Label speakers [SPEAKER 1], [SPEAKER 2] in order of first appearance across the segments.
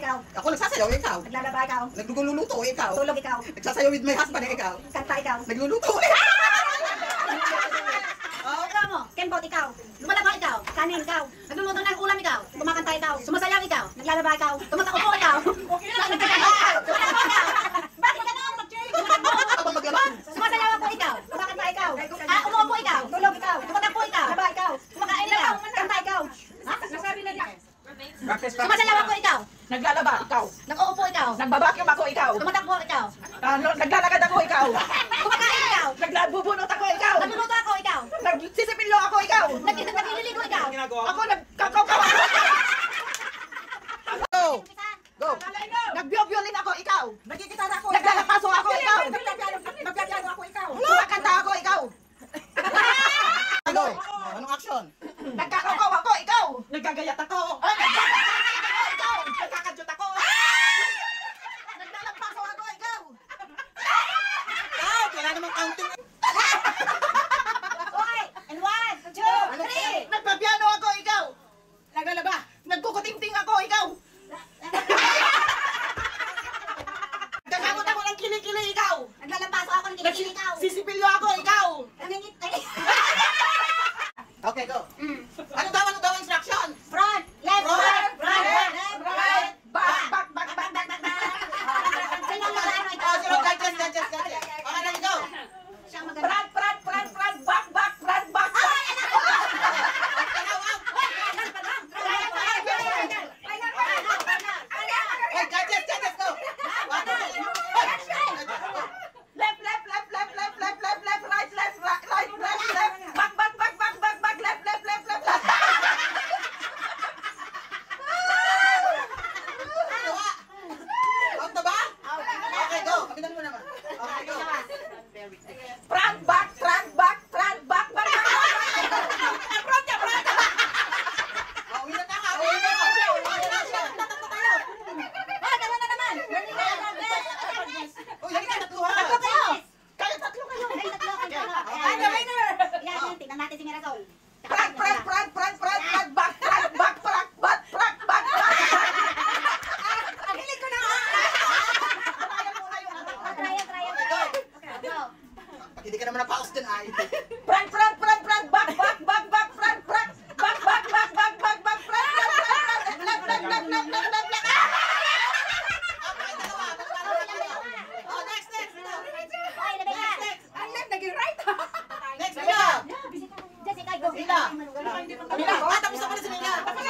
[SPEAKER 1] ikaw.
[SPEAKER 2] Ako nagsasayaw, ikaw.
[SPEAKER 1] Naglalaba ikaw.
[SPEAKER 2] Nagluluto, ikaw.
[SPEAKER 1] Tulog ikaw.
[SPEAKER 2] Nagsasayaw with my husband, ikaw.
[SPEAKER 1] Kanta ikaw.
[SPEAKER 2] Nagluluto,
[SPEAKER 1] Ikaw mo, kembot ikaw. Lumalaba ikaw. Kanin ikaw. Nagluluto ng ulam ikaw. Kumakanta ikaw. Sumasayaw ikaw. Naglalaba ikaw. Tumatakbo ikaw. Okay lang. Tumatakbo ikaw. Bakit ganun?
[SPEAKER 2] Ako maglaban.
[SPEAKER 1] Sumasayaw ako ikaw. Kumakanta ikaw. Umuupo ikaw. Tulog ikaw. Tumatakbo ikaw. Laba ikaw. Kumakain ikaw. Kanta ikaw.
[SPEAKER 3] Nasabi na niya.
[SPEAKER 1] Sumasayaw ako ikaw.
[SPEAKER 3] Naglalaba, ikaw.
[SPEAKER 1] Nag-uupo ikaw.
[SPEAKER 3] Nagbabakyum ako, ikaw.
[SPEAKER 1] Tumatakbo ikaw.
[SPEAKER 3] Naglalakad ako, ikaw.
[SPEAKER 1] Kumakain ikaw.
[SPEAKER 3] Nagbubunot ako, ikaw.
[SPEAKER 1] Nagluluto ako ikaw.
[SPEAKER 3] Nagsisipilyo ako, ikaw.
[SPEAKER 1] Nagliligo ikaw.
[SPEAKER 3] Ako nagkakaw.
[SPEAKER 2] Go! Go!
[SPEAKER 3] Nagbiyobyolin ako, ikaw.
[SPEAKER 4] Nagkikitara ako.
[SPEAKER 3] Naglalapaso ako, ikaw.
[SPEAKER 4] Nagpiano ako ikaw.
[SPEAKER 3] Kumakanta ako, ikaw.
[SPEAKER 2] Go! Anong action?
[SPEAKER 3] Nagkakakaw ako, ikaw. Nagkagayat ako. Ikaw. Nagkakadyot ako. Naglalapaso ako, ikaw.
[SPEAKER 2] Wala namang counting.
[SPEAKER 1] Okay. And 1, 2, 3.
[SPEAKER 3] Nagpapiano ako, ikaw.
[SPEAKER 4] Naglalaba.
[SPEAKER 3] Nagkukutingting ako, ikaw. Nagkakamot ako ng kilikili, ikaw.
[SPEAKER 1] Naglalampaso ako ng kilikili ikaw.
[SPEAKER 3] Sisipilyo ako, ikaw.
[SPEAKER 1] Nangingit.
[SPEAKER 2] Okay, go. Ano daw instruction?
[SPEAKER 1] Front, left, right, right, left, right.
[SPEAKER 3] Back.
[SPEAKER 1] Sino ang mag-ano ito?
[SPEAKER 2] Oh, sino? Gadgets. Okay, ready, go.
[SPEAKER 1] Siya ang mag-ano.
[SPEAKER 3] Front, back.
[SPEAKER 2] Hey, gadgets, go.
[SPEAKER 3] Left, right. Back, left.
[SPEAKER 2] Out na ba? Okay, go. Kapitan mo naman. Okay, go.
[SPEAKER 3] Front, back.
[SPEAKER 2] Oh, uwi na ka. Uwi na siya. Tatakbo kayo.
[SPEAKER 1] Dalawa na naman.
[SPEAKER 2] Uy, halika, tatluhan.
[SPEAKER 1] Tatlo kayo.
[SPEAKER 3] Kayo tatlo kayo.
[SPEAKER 1] Kayo tatlo.
[SPEAKER 2] I'm the winner.
[SPEAKER 1] Yan, tingnan natin si Mirasol.
[SPEAKER 3] Front, back.
[SPEAKER 1] Ang hilig ko na. Trial. Okay, go.
[SPEAKER 2] Hindi ka naman napaos dyan, ay.
[SPEAKER 3] Front, back, front.
[SPEAKER 2] Okay, dalawa. Oh, next.
[SPEAKER 1] Okay, labay ka.
[SPEAKER 4] Ang left, naging right.
[SPEAKER 2] Next, Mila.
[SPEAKER 1] Jessica, go.
[SPEAKER 2] Mila. Mila. Tapos ako na si Mila. Tapos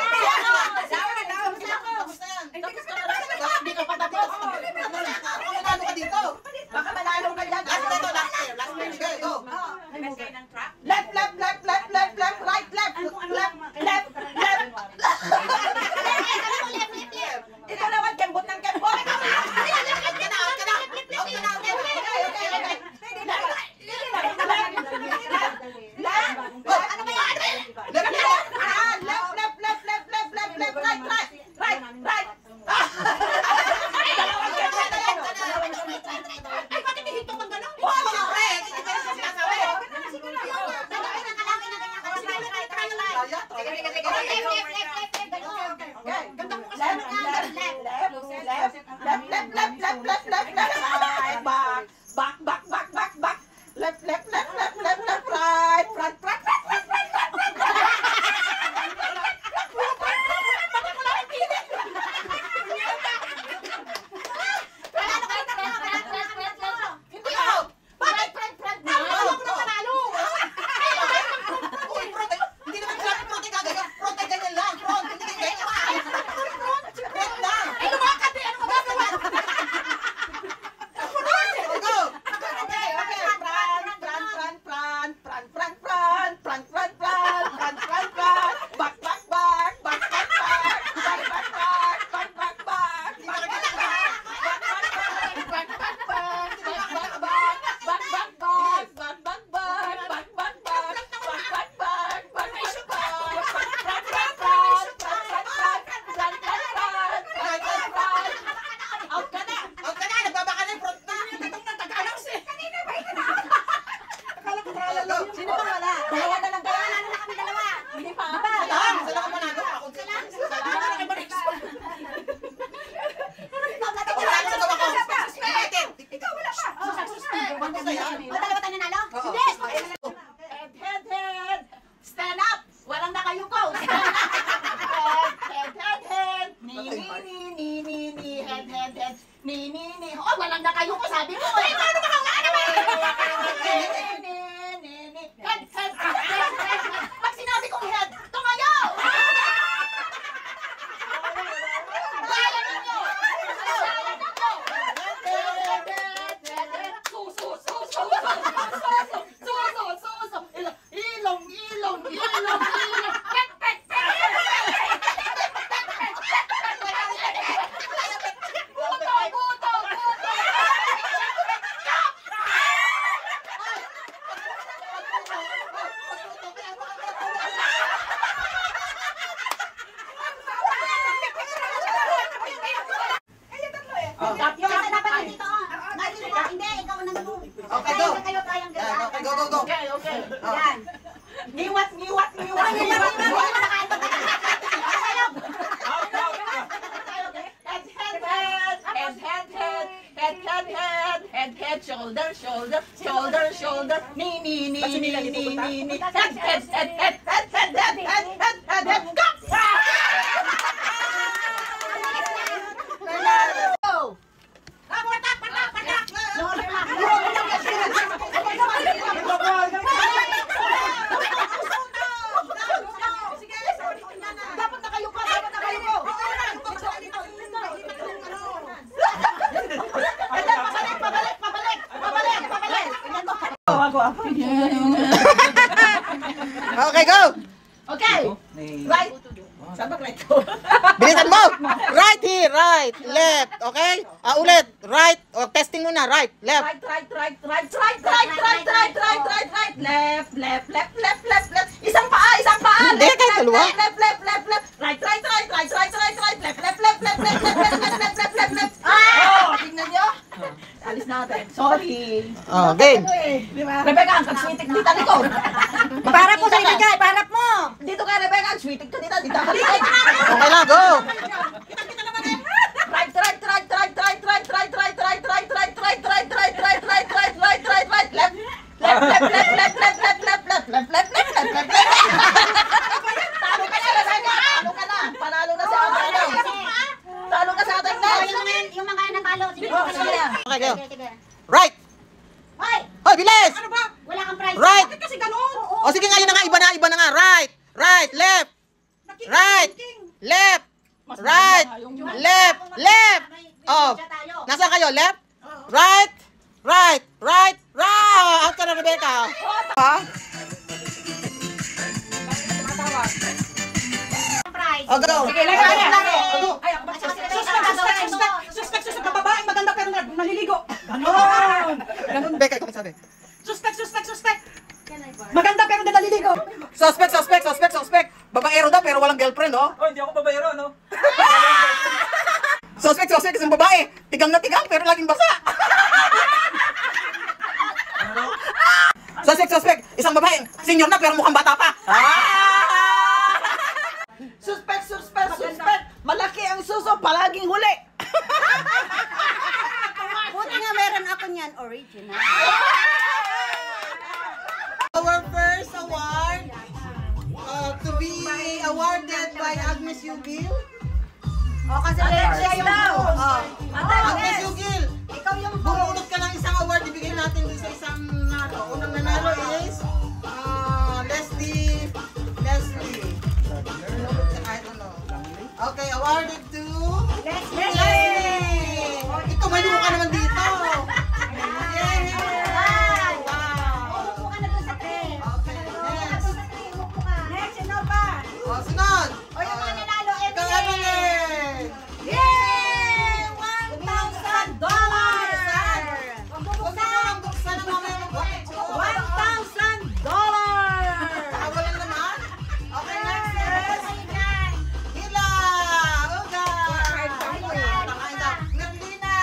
[SPEAKER 2] na yan. Hindi ka pa tapos. Ako manalo ka dito.
[SPEAKER 3] Baka manalo ka dyan.
[SPEAKER 2] Last year. Sige, go.
[SPEAKER 4] Naglagay ng trap.
[SPEAKER 3] Left, right, left. Ikaw naman, kembot ng kembot. Left.
[SPEAKER 2] Basta yan.
[SPEAKER 1] O, dalawa tayo nanalo?
[SPEAKER 2] Oo.
[SPEAKER 1] Yes!
[SPEAKER 3] Head. Stand up. Walang nakayuko. Stand up. Head. Ni. Head. Ni. Oh, walang nakayuko. Sabi ko. Eh, paano ka nga naman? Ni. Head. Pag sinabi kong head, tumayo. Lala ninyo. Suso. Ilong. Buto.
[SPEAKER 1] Yung isa dapat dito. Hindi, ikaw ang nandito.
[SPEAKER 2] Okay, go.
[SPEAKER 1] Kayo tayong
[SPEAKER 2] Yan, okay, go.
[SPEAKER 3] Okay.
[SPEAKER 1] Yan.
[SPEAKER 3] Niwat. Head, shoulder, ni. Head, go! Dapat na kayo pa. Pabalik.
[SPEAKER 2] Okay, go.
[SPEAKER 3] Okay. Right. Saan ba right ko?
[SPEAKER 2] Bilisan mo. Right here, right, left. Okay? Ulit. Right. O, testing muna. Right, left.
[SPEAKER 3] Right. Left. Isang paa.
[SPEAKER 2] Hindi, kahit dalawa.
[SPEAKER 3] Left. Right. Left. Oh, tingnan nyo. Alis natin. Sorry.
[SPEAKER 2] Oh, game.
[SPEAKER 3] Rebecca, ang sweetik dito likod.
[SPEAKER 1] Para po sa ibigay, para mo.
[SPEAKER 3] Dito ka, Rebecca, ang sweetik ka dito.
[SPEAKER 2] Okay lang, go.
[SPEAKER 3] Right. Left. Talo ka na. Panalo na sa atin. Talo ka sa atin.
[SPEAKER 1] Yung mga natalo.
[SPEAKER 2] Okay, go. Right.
[SPEAKER 1] Hoy!
[SPEAKER 2] Hoy, bilis.
[SPEAKER 1] Wala kang prize.
[SPEAKER 2] Right.
[SPEAKER 4] Kasi ganun.
[SPEAKER 2] O, sige nga, yun na nga. Iba na nga. Right. Left. Oh, nasaan kayo? Left? Right. Out ka na, Rebecca.
[SPEAKER 1] Prize.
[SPEAKER 2] Oh, go.
[SPEAKER 4] Sige, lagay.
[SPEAKER 2] Go.
[SPEAKER 4] Suspect. Babaeng maganda pero naliligo. Ganon.
[SPEAKER 2] Rebecca, ikaw sabi.
[SPEAKER 4] Suspect. Maganda pero naliligo.
[SPEAKER 2] Suspect. Babaero daw pero walang girlfriend, oh.
[SPEAKER 5] Oh, hindi ako babayero, no?
[SPEAKER 2] Suspect, isang babae. Tigang na tigang pero laging basa. Suspect, isang babae. Senior na pero mukhang bata pa.
[SPEAKER 3] Suspect. Malaki ang suso, palaging huli.
[SPEAKER 1] Buti nga meron ako niyan, original.
[SPEAKER 2] Our first award to be awarded by Agnes Yugil.
[SPEAKER 1] O, kasi siya yung
[SPEAKER 2] Agnes Yugil,
[SPEAKER 1] ikaw yung
[SPEAKER 2] bumunot ka ng isang award, ibigay natin doon sa isang nanalo. Unang nanalo is Leslie. I don't know. Okay, awarded to Leslie. Ito, may lumo ka naman dito. Yay! Wow!
[SPEAKER 1] Umupo ka na doon sa tray.
[SPEAKER 2] Okay, next.
[SPEAKER 1] Umupo ka. Next, sino pa?
[SPEAKER 2] O, sunod.
[SPEAKER 1] O, yung mga nanalo,
[SPEAKER 2] Ikaw,
[SPEAKER 1] Evelyn.
[SPEAKER 2] Evelyn.
[SPEAKER 1] Yay! $1,000!
[SPEAKER 2] Huwag mo nang buksan ang mamaya mag-buksan.
[SPEAKER 1] $1,000!
[SPEAKER 2] Nakawalan naman. Okay, next is Hila. Uga. Nakain daw. Merlina.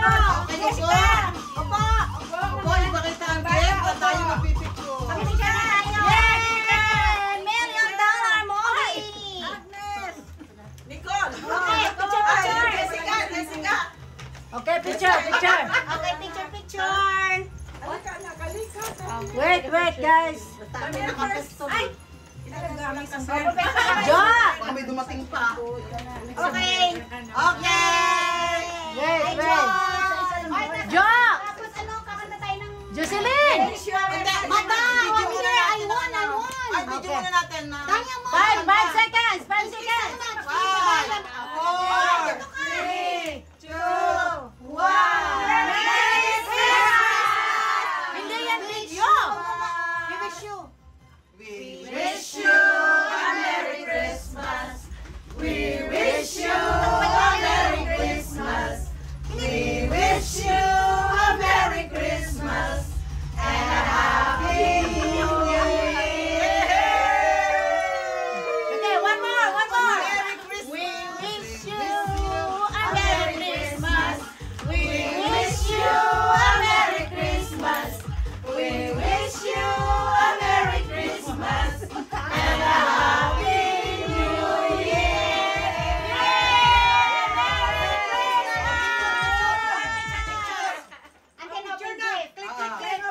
[SPEAKER 2] Okay, Jessica. Opo. Opo, iba kita ang gift at tayo magpipicture.
[SPEAKER 1] Picture na tayo. Yay! $1 million movie.
[SPEAKER 3] Nicole.
[SPEAKER 1] Okay, picture.
[SPEAKER 3] Jessica.
[SPEAKER 4] Okay, picture.
[SPEAKER 1] Okay, picture.
[SPEAKER 4] Wait, guys.
[SPEAKER 1] Ay!
[SPEAKER 4] Jo!
[SPEAKER 2] Baka may dumating pa.
[SPEAKER 1] Okay.
[SPEAKER 2] Okay!
[SPEAKER 4] Wait.
[SPEAKER 1] Jo!
[SPEAKER 4] Jo!
[SPEAKER 1] Tapos ano, kakanta tayo ng...
[SPEAKER 4] Jocelyn!
[SPEAKER 2] Hindi,
[SPEAKER 1] Mata!
[SPEAKER 2] video muna natin.
[SPEAKER 1] I won!
[SPEAKER 2] Ay, video muna natin na.
[SPEAKER 1] Kaya mo!
[SPEAKER 4] 5 seconds! 5 seconds!
[SPEAKER 2] 5, 4, 3, 2, 1.
[SPEAKER 4] Hindi yan video!
[SPEAKER 1] We wish you.
[SPEAKER 2] We wish you a Merry Christmas. We wish you a Merry Christmas. We wish you a Merry Christmas and a Happy New Year.
[SPEAKER 4] Okay, one more!
[SPEAKER 2] Merry Christmas.
[SPEAKER 4] We wish you a Merry Christmas.
[SPEAKER 2] We wish you a Merry Christmas. We wish you a Merry Christmas and a Happy New Year.
[SPEAKER 1] And then open gift.
[SPEAKER 4] Open gift.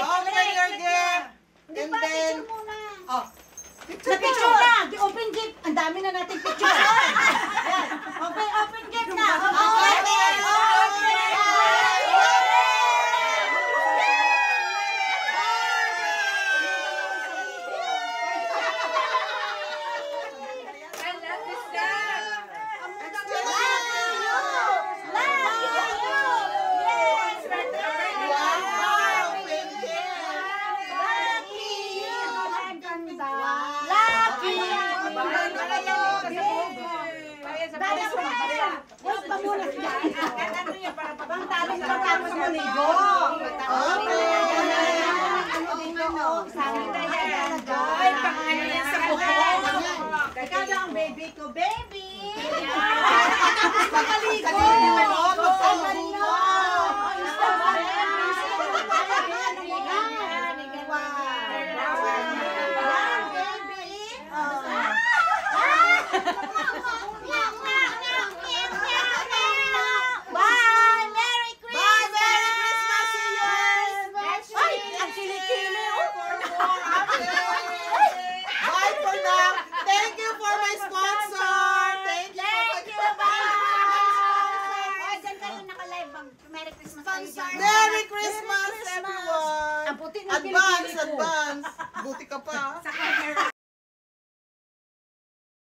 [SPEAKER 2] Open your gift. And then,
[SPEAKER 1] Picture muna.
[SPEAKER 2] oh,
[SPEAKER 4] Na picture na! Open gift! Ang dami na nating picture. Yan. Open gift na!
[SPEAKER 2] wow, thank you.
[SPEAKER 4] Ikaw na ang baby ko, baby!
[SPEAKER 1] Bye! Merry
[SPEAKER 2] Bye, Merry Christmas to you.
[SPEAKER 4] Ay, ang kilikili, oh!
[SPEAKER 2] Bye for now. Thank you for my sponsor. Thank you.
[SPEAKER 1] Ay, dyan kayo naka-live bang Merry Christmas kayo dyan.
[SPEAKER 2] Merry Christmas, everyone.
[SPEAKER 4] Ang puti ng
[SPEAKER 2] Advance,
[SPEAKER 4] kilikili ko.
[SPEAKER 2] advance. Buti ka pa.